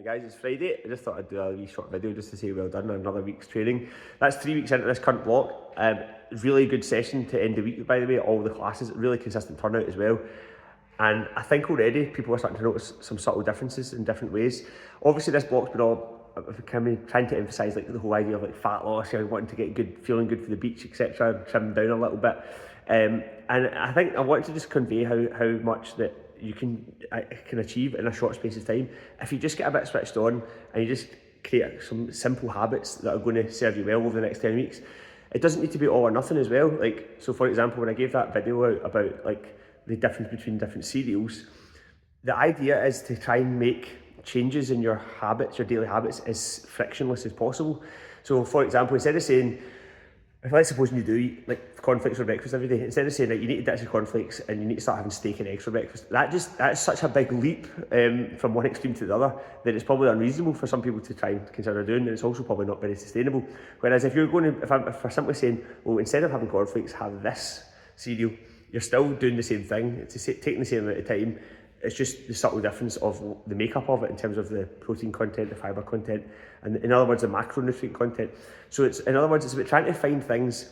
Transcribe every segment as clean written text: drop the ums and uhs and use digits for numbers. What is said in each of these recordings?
Guys, it's Friday. I just thought I'd do a wee short video just to say well done on another week's training. That's 3 weeks into this current block. Really good session to end the week, by the way. All the classes, really consistent turnout as well. And I think already people are starting to notice some subtle differences in different ways. Obviously, this block's been all trying to emphasise like the whole idea of like fat loss, wanting to get good, feeling good for the beach, etc. Trim down a little bit. And I think I wanted to just convey how much that you can achieve in a short space of time if you just get a bit switched on and you just create some simple habits that are going to serve you well over the next 10 weeks. It doesn't need to be all or nothing as well. Like, so for example, when I gave that video out about like the difference between different cereals, the idea is to try and make changes in your habits, your daily habits, as frictionless as possible. So for example, instead of saying, if let's suppose you do eat like cornflakes for breakfast every day, instead of saying that you need to ditch the cornflakes and you need to start having steak and eggs for breakfast, that's such a big leap from one extreme to the other that it's probably unreasonable for some people to try and consider doing, and it's also probably not very sustainable. Whereas if you're going to, if I'm simply saying, well, instead of having cornflakes, have this cereal, you're still doing the same thing. It's taking the same amount of time. It's just the subtle difference of the makeup of it in terms of the protein content, the fibre content, and in other words, the macronutrient content. So it's, in other words, it's about trying to find things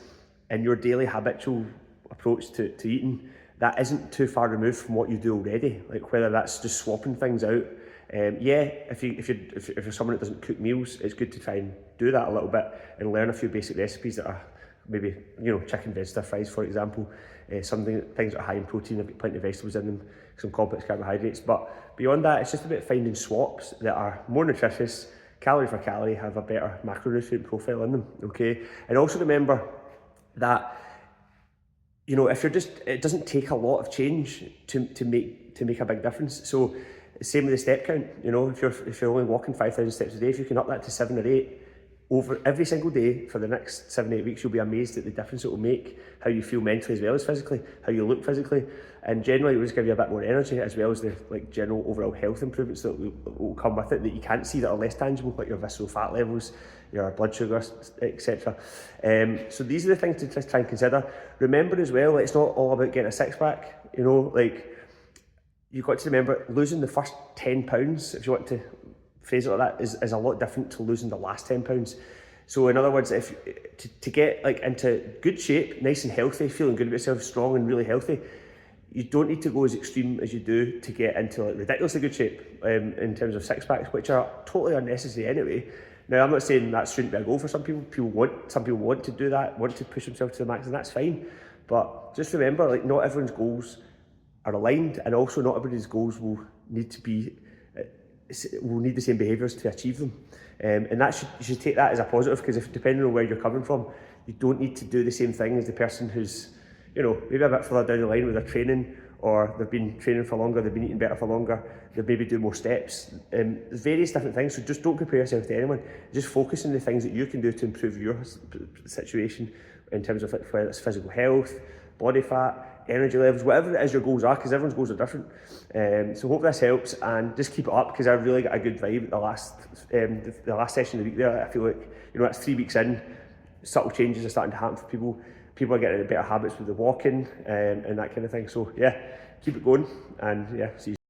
in your daily habitual approach to eating that isn't too far removed from what you do already. Like whether that's just swapping things out. If you're someone that doesn't cook meals, it's good to try and do that a little bit and learn a few basic recipes that are maybe, chicken veg stir fries, for example. Things that are high in protein, have got plenty of vegetables in them, some complex carbohydrates. But beyond that, it's just about finding swaps that are more nutritious, calorie for calorie, have a better macronutrient profile in them, okay? And also remember that, if you're it doesn't take a lot of change to make a big difference. So same with the step count, if you're only walking 5,000 steps a day, if you can up that to 7 or 8, over every single day for the next 7-8 weeks, you'll be amazed at the difference it will make, how you feel mentally as well as physically, how you look physically, and generally it will just give you a bit more energy, as well as the general overall health improvements that will come with it that you can't see, that are less tangible, like your visceral fat levels, your blood sugar, etc. So these are the things to just try and consider. Remember as well, it's not all about getting a six-pack. You've got to remember, losing the first 10 pounds, if you want to phrase it like that, is a lot different to losing the last 10 pounds. So in other words, if to get into good shape, nice and healthy, feeling good about yourself, strong and really healthy, you don't need to go as extreme as you do to get into ridiculously good shape in terms of six packs, which are totally unnecessary anyway. Now, I'm not saying that shouldn't be a goal for some people. Some people want to do that, want to push themselves to the max, and that's fine. But just remember, not everyone's goals are aligned, and also not everybody's goals will need the same behaviours to achieve them. And you should take that as a positive, because depending on where you're coming from, you don't need to do the same thing as the person who's, maybe a bit further down the line with their training, or they've been training for longer, they've been eating better for longer, they maybe do more steps. There's various different things, so just don't compare yourself to anyone. Just focus on the things that you can do to improve your situation in terms of whether it's physical health, body fat, energy levels, whatever it is your goals are, because everyone's goals are different. So hope this helps, and just keep it up, because I really got a good vibe at the last session of the week there. I feel like, that's 3 weeks in, subtle changes are starting to happen for people. People are getting into better habits with the walking and that kind of thing. So yeah, keep it going, and yeah, see you.